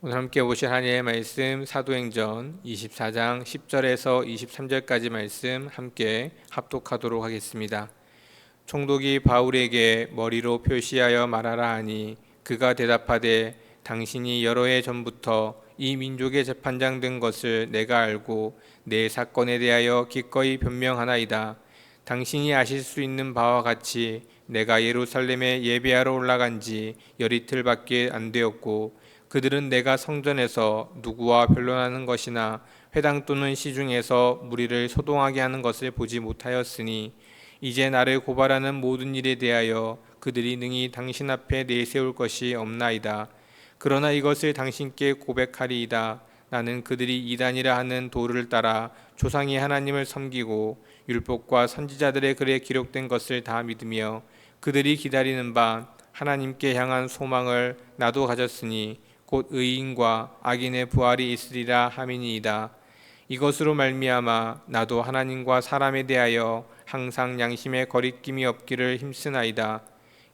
오늘 함께 보실 하나님의 말씀 사도행전 24장 10절에서 23절까지 말씀 함께 합독하도록 하겠습니다. 총독이 바울에게 머리로 표시하여 말하라 하니 그가 대답하되 당신이 여러 해 전부터 이 민족의 재판장 된 것을 내가 알고 내 사건에 대하여 기꺼이 변명하나이다. 당신이 아실 수 있는 바와 같이 내가 예루살렘에 예배하러 올라간 지 열이틀밖에 안 되었고 그들은 내가 성전에서 누구와 변론하는 것이나 회당 또는 시중에서 무리를 소동하게 하는 것을 보지 못하였으니 이제 나를 고발하는 모든 일에 대하여 그들이 능히 당신 앞에 내세울 것이 없나이다. 그러나 이것을 당신께 고백하리이다. 나는 그들이 이단이라 하는 도를 따라 조상이 하나님을 섬기고 율법과 선지자들의 글에 기록된 것을 다 믿으며 그들이 기다리는 바 하나님께 향한 소망을 나도 가졌으니 곧 의인과 악인의 부활이 있으리라 함이니이다. 이것으로 말미암아 나도 하나님과 사람에 대하여 항상 양심에 거리낌이 없기를 힘쓰나이다.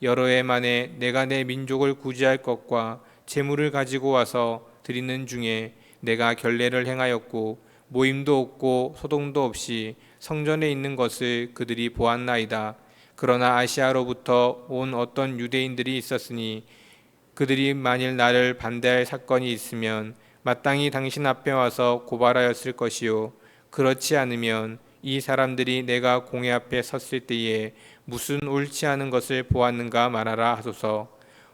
여러 해 만에 내가 내 민족을 구제할 것과 재물을 가지고 와서 드리는 중에 내가 결례를 행하였고 모임도 없고 소동도 없이 성전에 있는 것을 그들이 보았나이다. 그러나 아시아로부터 온 어떤 유대인들이 있었으니 그들이 만일 나를 반대할 사건이 있으면 마땅히 당신 앞에 와서 고발하였을 것이요 그렇지 않으면 이 사람들이 내가 공회 앞에 섰을 때에 무슨 옳지 않은 것을 보았는가 말하라 하소서.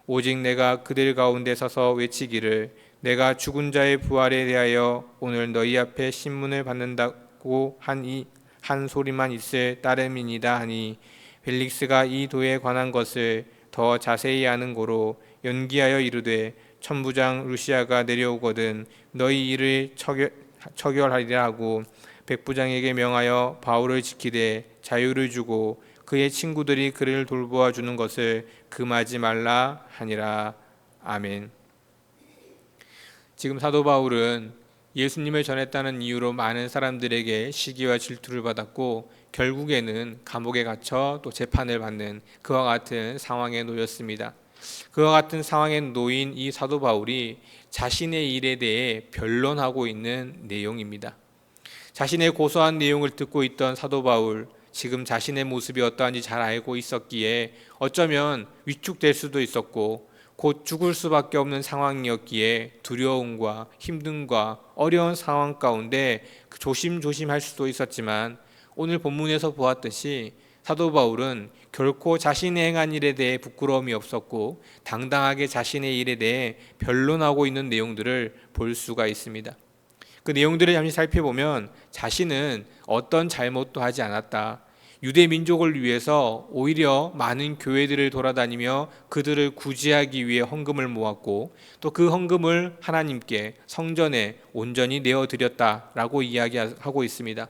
오직 내가 그들 가운데 서서 외치기를 내가 죽은 자의 부활에 대하여 오늘 너희 앞에 신문을 받는다고 한 소리만 있을 따름이니이다 하니 벨릭스가 이 도에 관한 것을 더 자세히 아는 고로 연기하여 이르되 천부장 루시아가 내려오거든 너희 일을 처결하리라 하고 백부장에게 명하여 바울을 지키되 자유를 주고 그의 친구들이 그를 돌보아 주는 것을 금하지 말라 하니라. 아멘. 지금 사도 바울은 예수님을 전했다는 이유로 많은 사람들에게 시기와 질투를 받았고 결국에는 감옥에 갇혀 또 재판을 받는 그와 같은 상황에 놓였습니다. 그와 같은 상황에 놓인 이 사도 바울이 자신의 일에 대해 변론하고 있는 내용입니다. 자신의 고소한 내용을 듣고 있던 사도 바울, 지금 자신의 모습이 어떠한지 잘 알고 있었기에 어쩌면 위축될 수도 있었고 곧 죽을 수밖에 없는 상황이었기에 두려움과 힘듦과 어려운 상황 가운데 조심조심할 수도 있었지만 오늘 본문에서 보았듯이 사도 바울은 결코 자신의 행한 일에 대해 부끄러움이 없었고 당당하게 자신의 일에 대해 변론하고 있는 내용들을 볼 수가 있습니다. 그 내용들을 잠시 살펴보면 자신은 어떤 잘못도 하지 않았다. 유대 민족을 위해서 오히려 많은 교회들을 돌아다니며 그들을 구제하기 위해 헌금을 모았고 또 그 헌금을 하나님께 성전에 온전히 내어드렸다라고 이야기하고 있습니다.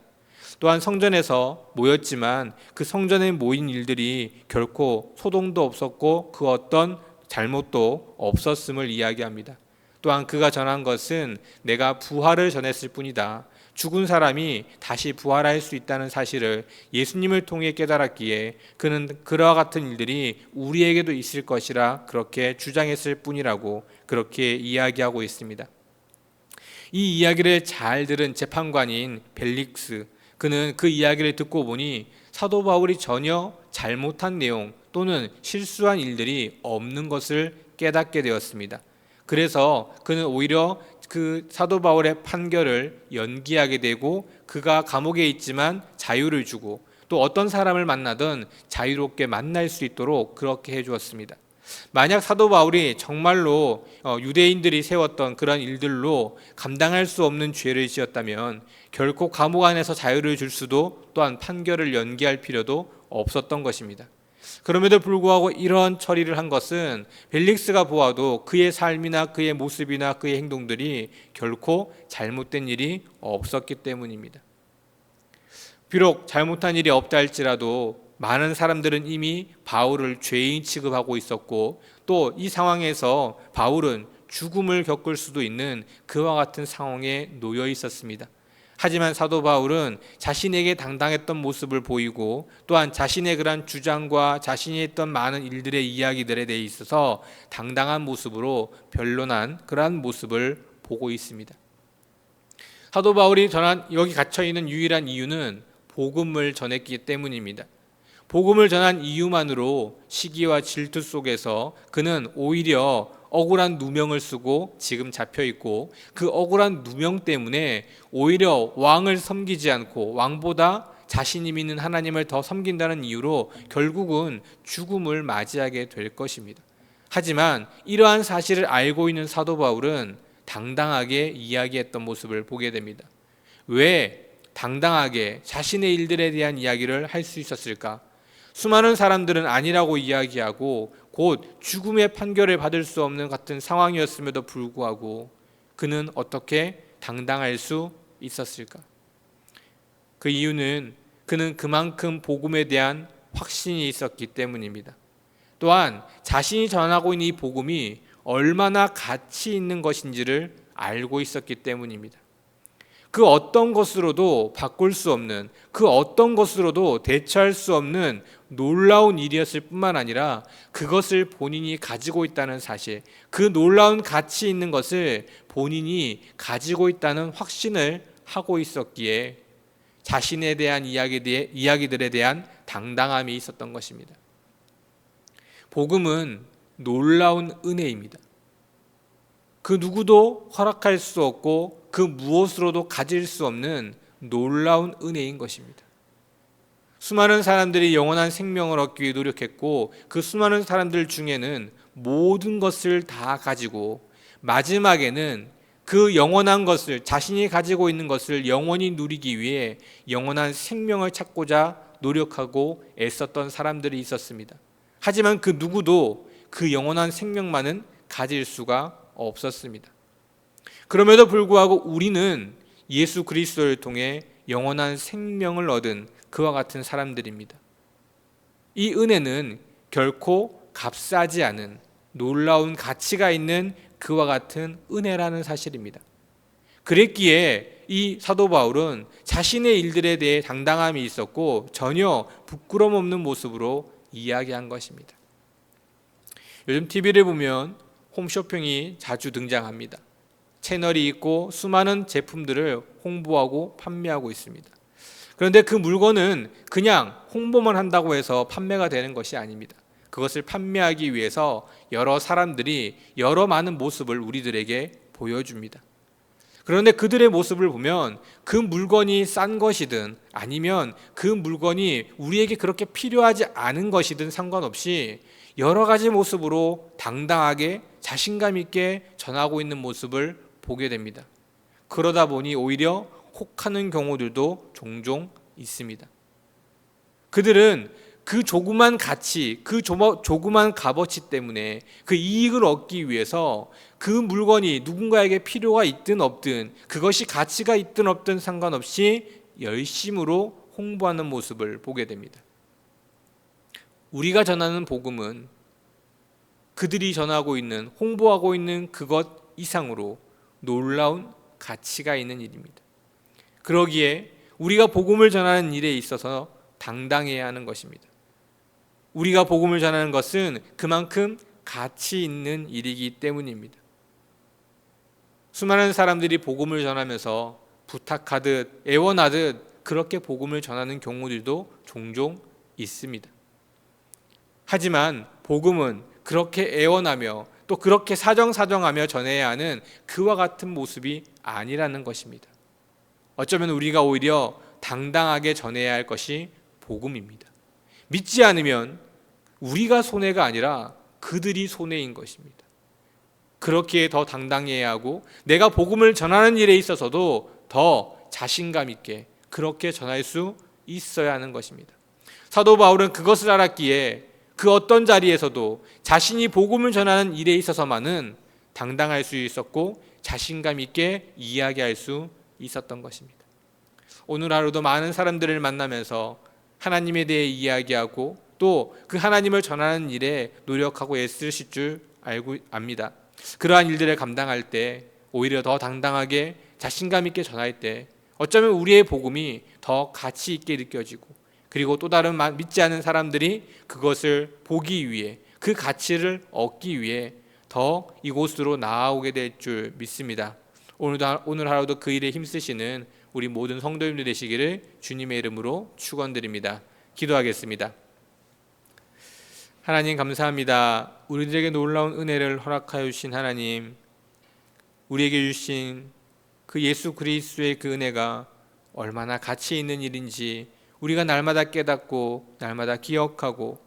또한 성전에서 모였지만 그 성전에 모인 일들이 결코 소동도 없었고 그 어떤 잘못도 없었음을 이야기합니다. 또한 그가 전한 것은 내가 부활을 전했을 뿐이다. 죽은 사람이 다시 부활할 수 있다는 사실을 예수님을 통해 깨달았기에 그는 그와 같은 일들이 우리에게도 있을 것이라 그렇게 주장했을 뿐이라고 그렇게 이야기하고 있습니다. 이 이야기를 잘 들은 재판관인 벨릭스, 그는 그 이야기를 듣고 보니 사도 바울이 전혀 잘못한 내용 또는 실수한 일들이 없는 것을 깨닫게 되었습니다. 그래서 그는 오히려 그 사도 바울의 판결을 연기하게 되고 그가 감옥에 있지만 자유를 주고 또 어떤 사람을 만나든 자유롭게 만날 수 있도록 그렇게 해주었습니다. 만약 사도 바울이 정말로 유대인들이 세웠던 그런 일들로 감당할 수 없는 죄를 지었다면 결코 감옥 안에서 자유를 줄 수도 또한 판결을 연기할 필요도 없었던 것입니다. 그럼에도 불구하고 이런 처리를 한 것은 벨릭스가 보아도 그의 삶이나 그의 모습이나 그의 행동들이 결코 잘못된 일이 없었기 때문입니다. 비록 잘못한 일이 없다 할지라도 많은 사람들은 이미 바울을 죄인 취급하고 있었고 또 이 상황에서 바울은 죽음을 겪을 수도 있는 그와 같은 상황에 놓여 있었습니다. 하지만 사도 바울은 자신에게 당당했던 모습을 보이고 또한 자신의 그러한 주장과 자신이 했던 많은 일들의 이야기들에 대해 있어서 당당한 모습으로 변론한 그러한 모습을 보고 있습니다. 사도 바울이 여기 갇혀 있는 유일한 이유는 복음을 전했기 때문입니다. 복음을 전한 이유만으로 시기와 질투 속에서 그는 오히려 억울한 누명을 쓰고 지금 잡혀 있고, 그 억울한 누명 때문에 오히려 왕을 섬기지 않고 왕보다 자신이 믿는 하나님을 더 섬긴다는 이유로 결국은 죽음을 맞이하게 될 것입니다. 하지만 이러한 사실을 알고 있는 사도 바울은 당당하게 이야기했던 모습을 보게 됩니다. 왜 당당하게 자신의 일들에 대한 이야기를 할 수 있었을까? 수많은 사람들은 아니라고 이야기하고 곧 죽음의 판결을 받을 수 없는 같은 상황이었음에도 불구하고 그는 어떻게 당당할 수 있었을까? 그 이유는 그는 그만큼 복음에 대한 확신이 있었기 때문입니다. 또한 자신이 전하고 있는 이 복음이 얼마나 가치 있는 것인지를 알고 있었기 때문입니다. 그 어떤 것으로도 바꿀 수 없는, 그 어떤 것으로도 대처할 수 없는 놀라운 일이었을 뿐만 아니라 그것을 본인이 가지고 있다는 사실, 그 놀라운 가치 있는 것을 본인이 가지고 있다는 확신을 하고 있었기에 자신에 대한 이야기들에 대한 당당함이 있었던 것입니다. 복음은 놀라운 은혜입니다. 그 누구도 허락할 수 없고 그 무엇으로도 가질 수 없는 놀라운 은혜인 것입니다. 수많은 사람들이 영원한 생명을 얻기 위해 노력했고 그 수많은 사람들 중에는 모든 것을 다 가지고 마지막에는 그 영원한 것을, 자신이 가지고 있는 것을 영원히 누리기 위해 영원한 생명을 찾고자 노력하고 애썼던 사람들이 있었습니다. 하지만 그 누구도 그 영원한 생명만은 가질 수가 없었습니다. 그럼에도 불구하고 우리는 예수 그리스도를 통해 영원한 생명을 얻은 그와 같은 사람들입니다. 이 은혜는 결코 값싸지 않은 놀라운 가치가 있는 그와 같은 은혜라는 사실입니다. 그랬기에 이 사도 바울은 자신의 일들에 대해 당당함이 있었고 전혀 부끄럼 없는 모습으로 이야기한 것입니다. 요즘 TV를 보면 홈쇼핑이 자주 등장합니다. 채널이 있고 수많은 제품들을 홍보하고 판매하고 있습니다. 그런데 그 물건은 그냥 홍보만 한다고 해서 판매가 되는 것이 아닙니다. 그것을 판매하기 위해서 여러 사람들이 여러 많은 모습을 우리들에게 보여줍니다. 그런데 그들의 모습을 보면 그 물건이 싼 것이든 아니면 그 물건이 우리에게 그렇게 필요하지 않은 것이든 상관없이 여러 가지 모습으로 당당하게 자신감 있게 전하고 있는 모습을 보게 됩니다. 그러다 보니 오히려 혹하는 경우들도 종종 있습니다. 그들은 그 조그만 가치, 그 조그만 값어치 때문에 그 이익을 얻기 위해서 그 물건이 누군가에게 필요가 있든 없든, 그것이 가치가 있든 없든 상관없이 열심으로 홍보하는 모습을 보게 됩니다. 우리가 전하는 복음은 그들이 전하고 있는, 홍보하고 있는 그것 이상으로 놀라운 가치가 있는 일입니다. 그러기에 우리가 복음을 전하는 일에 있어서 당당해야 하는 것입니다. 우리가 복음을 전하는 것은 그만큼 가치 있는 일이기 때문입니다. 수많은 사람들이 복음을 전하면서 부탁하듯 애원하듯 그렇게 복음을 전하는 경우들도 종종 있습니다. 하지만 복음은 그렇게 애원하며 또 그렇게 사정사정하며 전해야 하는 그와 같은 모습이 아니라는 것입니다. 어쩌면 우리가 오히려 당당하게 전해야 할 것이 복음입니다. 믿지 않으면 우리가 손해가 아니라 그들이 손해인 것입니다. 그렇기에 더 당당해야 하고 내가 복음을 전하는 일에 있어서도 더 자신감 있게 그렇게 전할 수 있어야 하는 것입니다. 사도 바울은 그것을 알았기에 그 어떤 자리에서도 자신이 복음을 전하는 일에 있어서만은 당당할 수 있었고 자신감 있게 이야기할 수 있었던 것입니다. 오늘 하루도 많은 사람들을 만나면서 하나님에 대해 이야기하고 또 그 하나님을 전하는 일에 노력하고 애쓰실 줄 압니다. 그러한 일들을 감당할 때 오히려 더 당당하게 자신감 있게 전할 때 어쩌면 우리의 복음이 더 가치 있게 느껴지고, 그리고 또 다른 믿지 않은 사람들이 그것을 보기 위해, 그 가치를 얻기 위해 더 이곳으로 나아오게 될 줄 믿습니다. 오늘 하루도 그 일에 힘쓰시는 우리 모든 성도님들 되시기를 주님의 이름으로 축원드립니다. 기도하겠습니다. 하나님 감사합니다. 우리들에게 놀라운 은혜를 허락하여 주신 하나님, 우리에게 주신 그 예수 그리스도의 그 은혜가 얼마나 가치 있는 일인지 우리가 날마다 깨닫고 날마다 기억하고,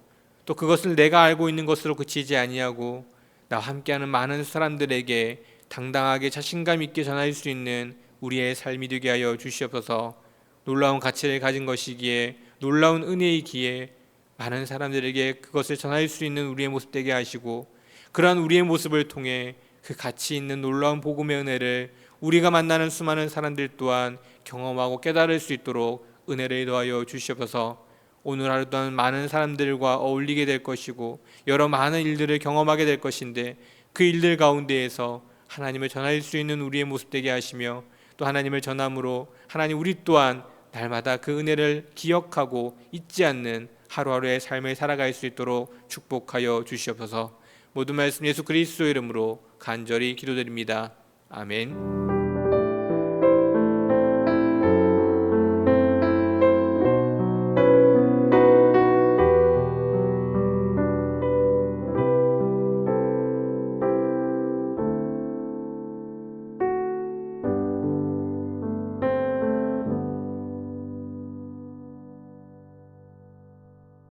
또 그것을 내가 알고 있는 것으로 그치지 아니하고 나와 함께하는 많은 사람들에게 당당하게 자신감 있게 전할 수 있는 우리의 삶이 되게 하여 주시옵소서. 놀라운 가치를 가진 것이기에, 놀라운 은혜이기에 많은 사람들에게 그것을 전할 수 있는 우리의 모습 되게 하시고, 그러한 우리의 모습을 통해 그 가치 있는 놀라운 복음의 은혜를 우리가 만나는 수많은 사람들 또한 경험하고 깨달을 수 있도록 은혜를 더하여 주시옵소서. 오늘 하루 동안 많은 사람들과 어울리게 될 것이고 여러 많은 일들을 경험하게 될 것인데, 그 일들 가운데에서 하나님을 전할 수 있는 우리의 모습 되게 하시며, 또 하나님을 전함으로 하나님 우리 또한 날마다 그 은혜를 기억하고 잊지 않는 하루하루의 삶을 살아갈 수 있도록 축복하여 주시옵소서. 모든 말씀 예수 그리스도 이름으로 간절히 기도드립니다. 아멘.